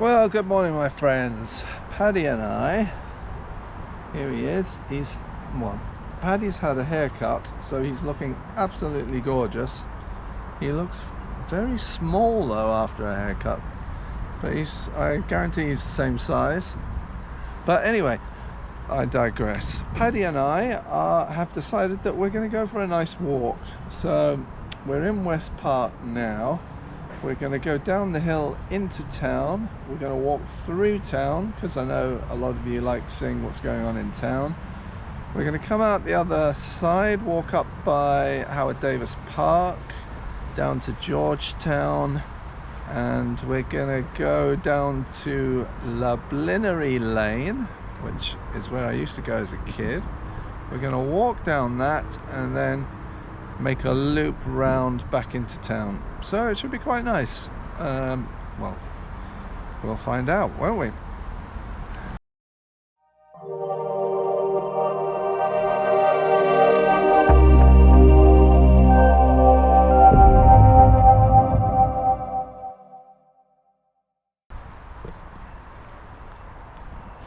Well, good morning, my friends. Paddy and I, here he is. Paddy's had a haircut, so he's looking absolutely gorgeous. He looks very small though after a haircut, but I guarantee he's the same size. But anyway, I digress. Paddy and I have decided that we're going to go for a nice walk. So we're in West Park now. We're going to go down the hill into town. We're going to walk through town because I know a lot of you like seeing what's going on in town. We're going to come out the other side, walk up by Howard Davis Park, down to Georgetown, and we're going to go down to La Blinerie Lane, which is where I used to go as a kid. We're going to walk down that and then make a loop round back into town. So it should be quite nice. Well, we'll find out, won't we?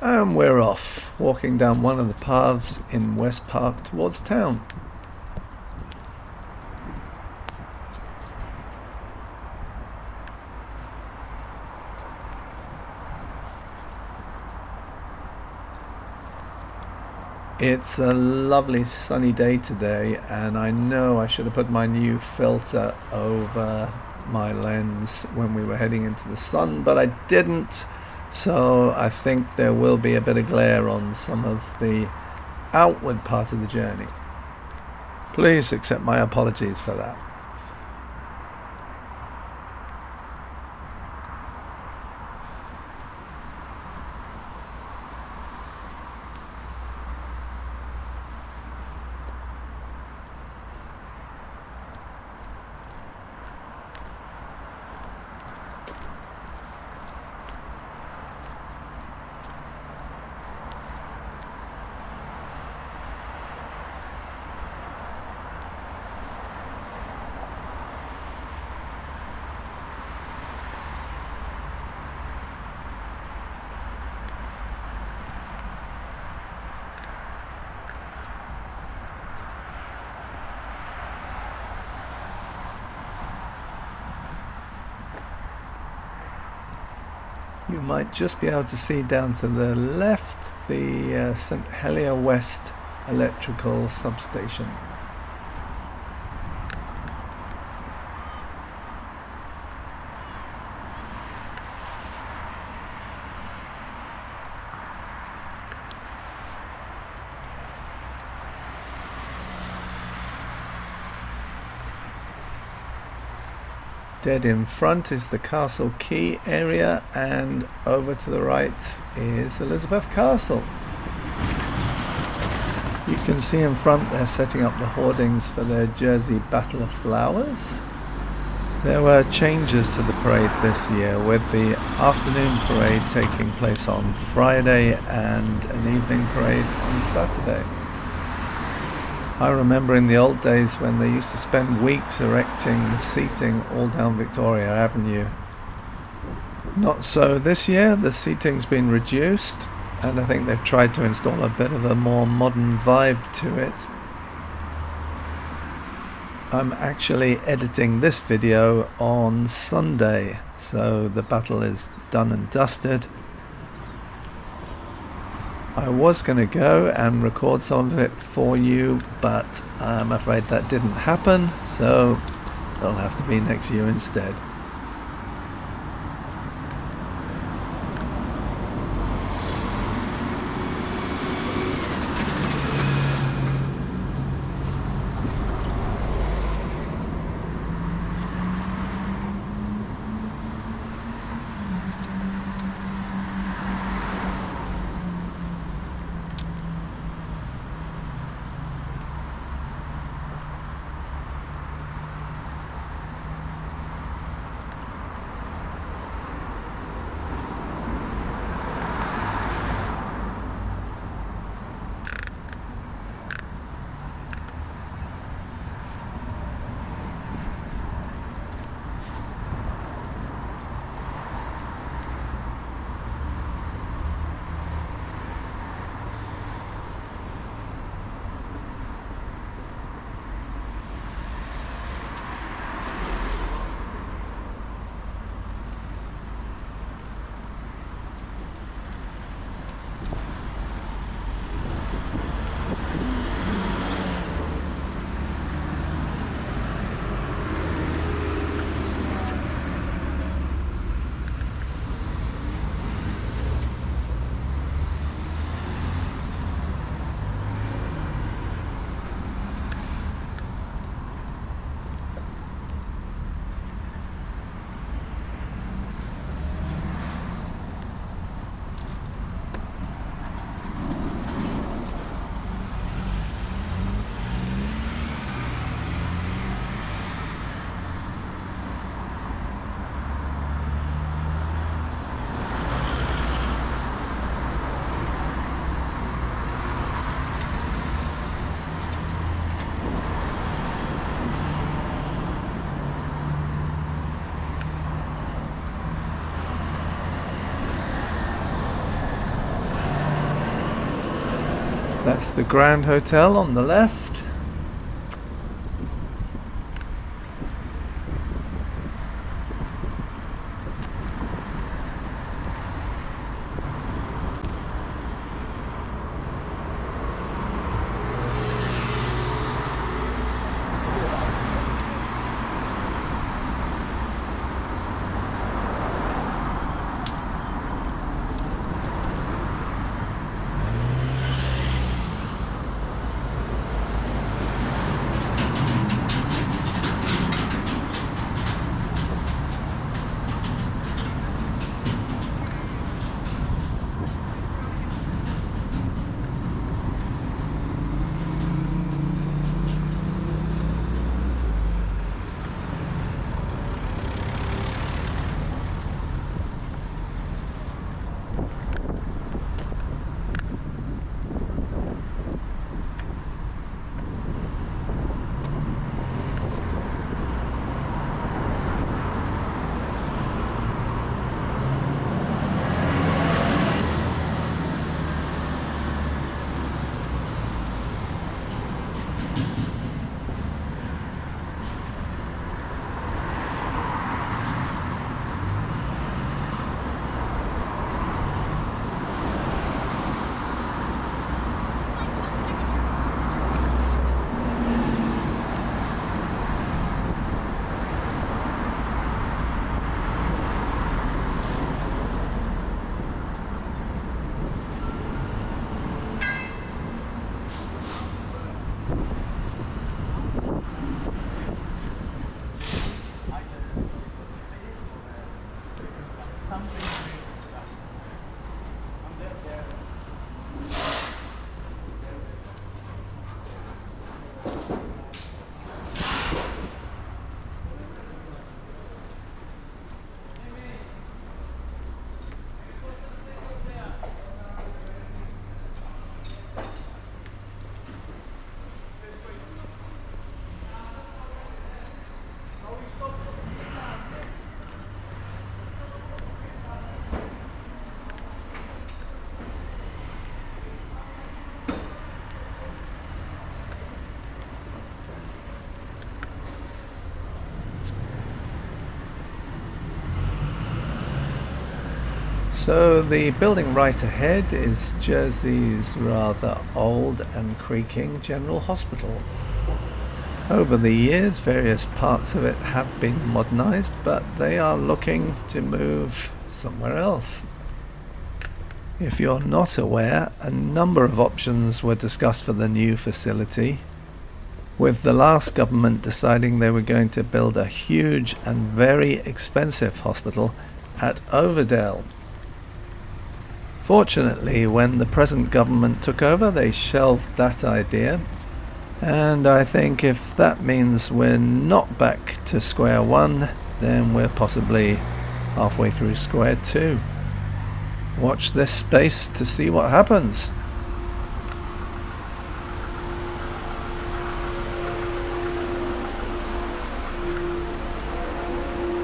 And we're off, walking down one of the paths in West Park towards town. It's a lovely sunny day today, and I know I should have put my new filter over my lens when we were heading into the sun, but I didn't, so I think there will be a bit of glare on some of the outward part of the journey. Please accept my apologies for that. You might just be able to see down to the left the St. Helier West electrical substation. Dead in front is the Castle Quay area, and over to the right is Elizabeth Castle. You can see in front they're setting up the hoardings for their Jersey Battle of Flowers. There were changes to the parade this year, with the afternoon parade taking place on Friday and an evening parade on Saturday. I remember in the old days when they used to spend weeks erecting seating all down Victoria Avenue. Not so this year. The seating's been reduced, and I think they've tried to install a bit of a more modern vibe to it. I'm actually editing this video on Sunday, so the battle is done and dusted. I was going to go and record some of it for you, but I'm afraid that didn't happen, so it'll have to be next year instead. That's the Grand Hotel on the left. So the building right ahead is Jersey's rather old and creaking General Hospital. Over the years, various parts of it have been modernized, but they are looking to move somewhere else. If you're not aware, a number of options were discussed for the new facility, with the last government deciding they were going to build a huge and very expensive hospital at Overdale. Fortunately, when the present government took over, they shelved that idea, and I think if that means we're not back to square one, then we're possibly halfway through square two. Watch this space to see what happens.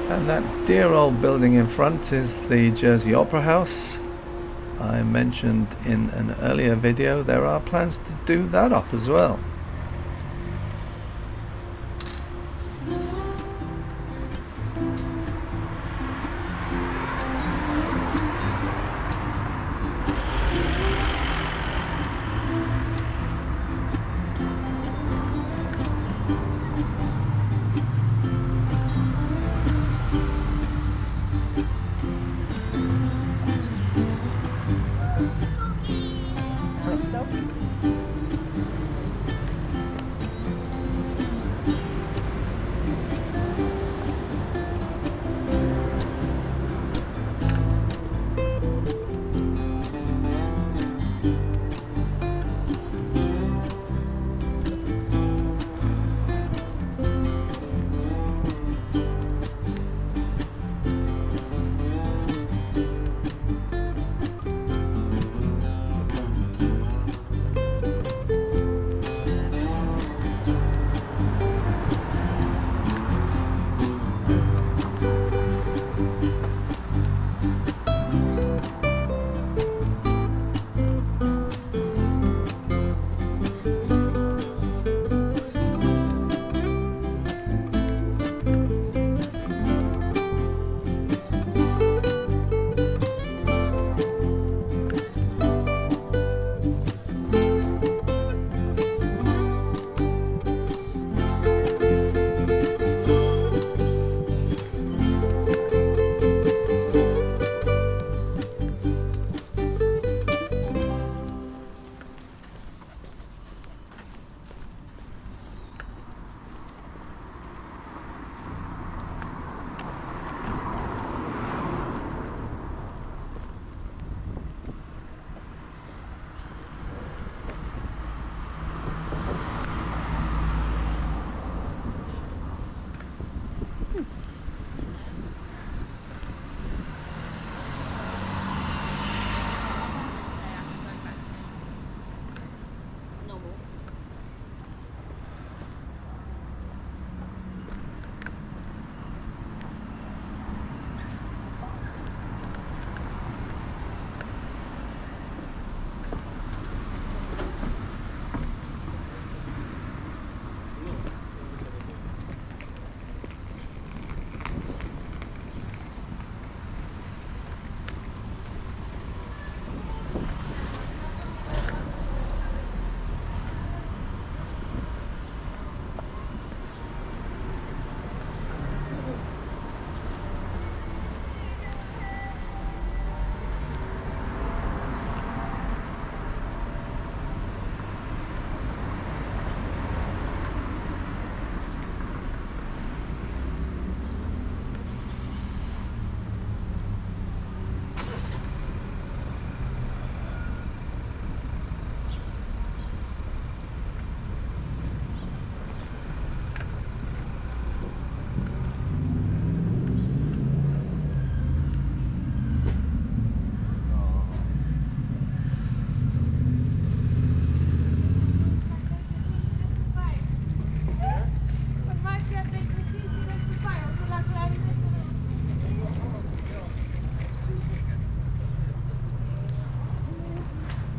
And that dear old building in front is the Jersey Opera House. I mentioned in an earlier video there are plans to do that up as well.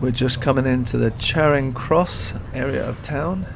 We're just coming into the Charing Cross area of town.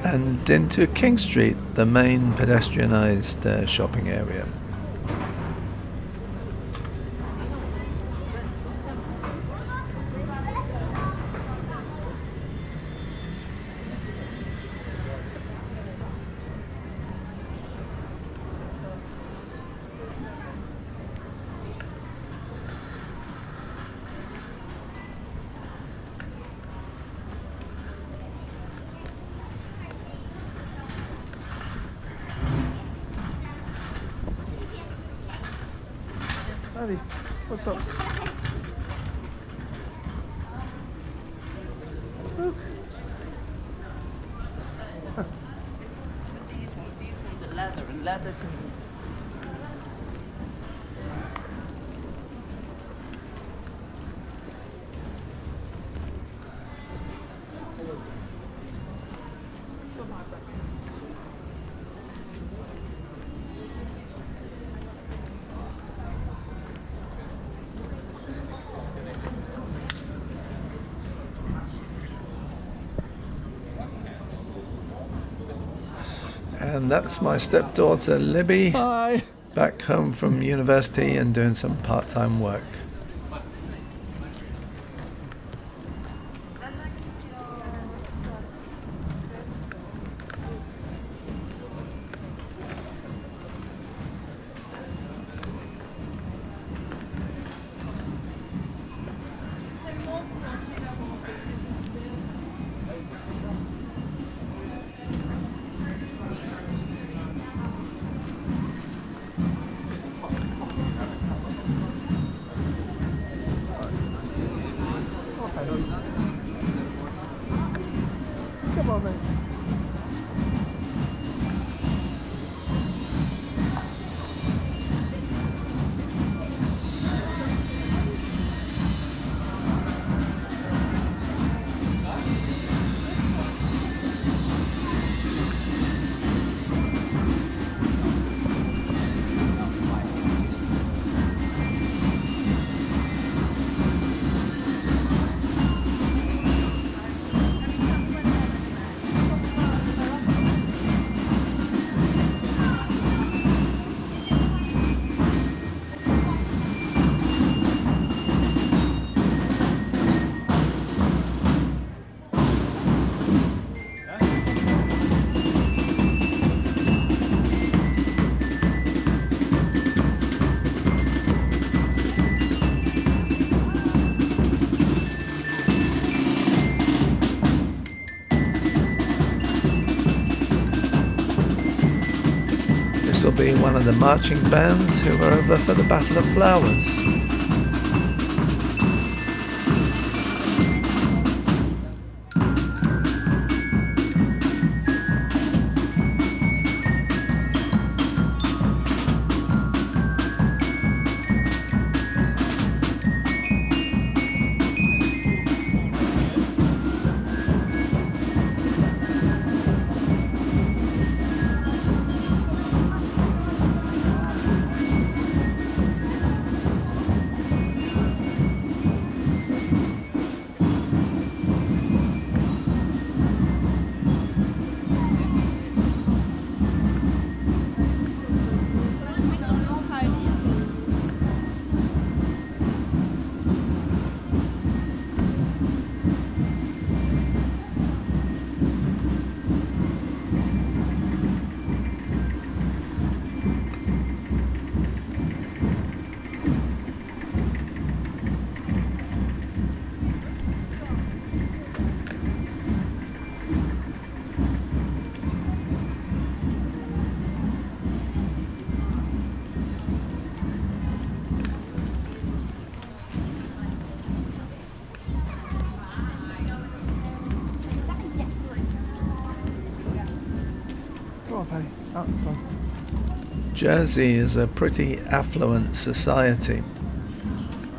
And into King Street, the main pedestrianised shopping area. Paddy, what's up? Look. These ones are leather, and leather can... And that's my stepdaughter Libby. Hi. Back home from university and doing some part-time work. Come on, mate. This will be one of the marching bands who are over for the Battle of Flowers. on, Paddy. Out, son. Jersey is a pretty affluent society,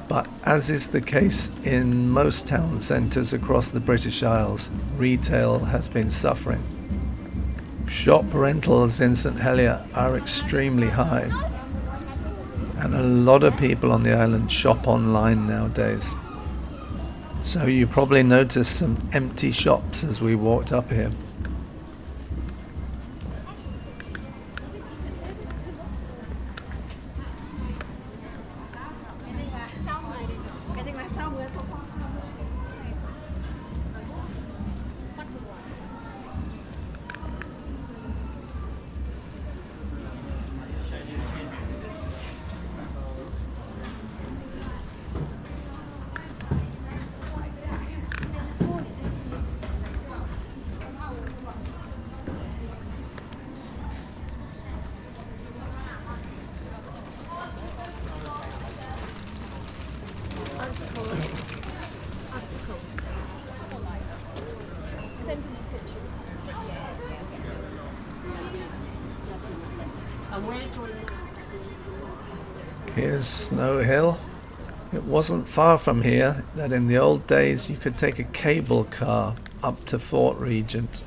but as is the case in most town centres across the British Isles, retail has been suffering. Shop rentals in St Helier are extremely high, and a lot of people on the island shop online nowadays. So you probably noticed some empty shops as we walked up here. Here's Snow Hill. It wasn't far from here that in the old days you could take a cable car up to Fort Regent.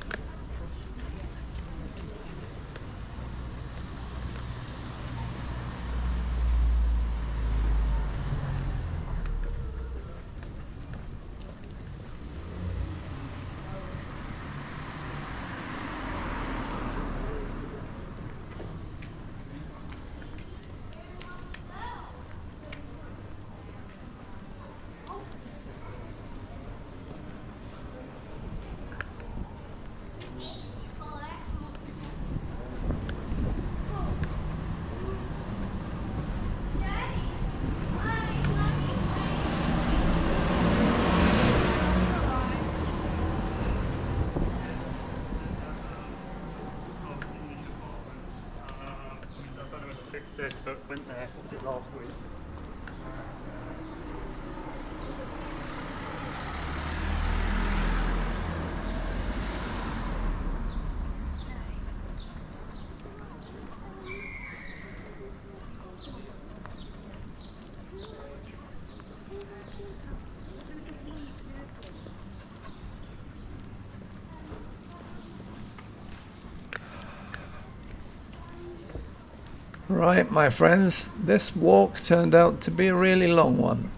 But went there, what was it, last week? Right, my friends, this walk turned out to be a really long one.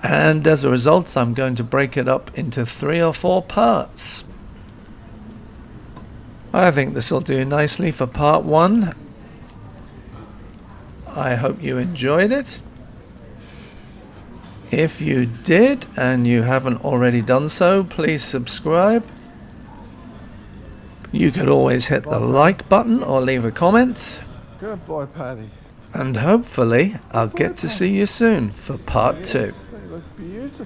And as a result, I'm going to break it up into 3 or 4 parts. I think this will do nicely for part 1. I hope you enjoyed it. If you did and you haven't already done so, please subscribe. You could always hit the like button or leave a comment. Good boy, Paddy. And hopefully I'll get to see you soon for part 2. They look beautiful.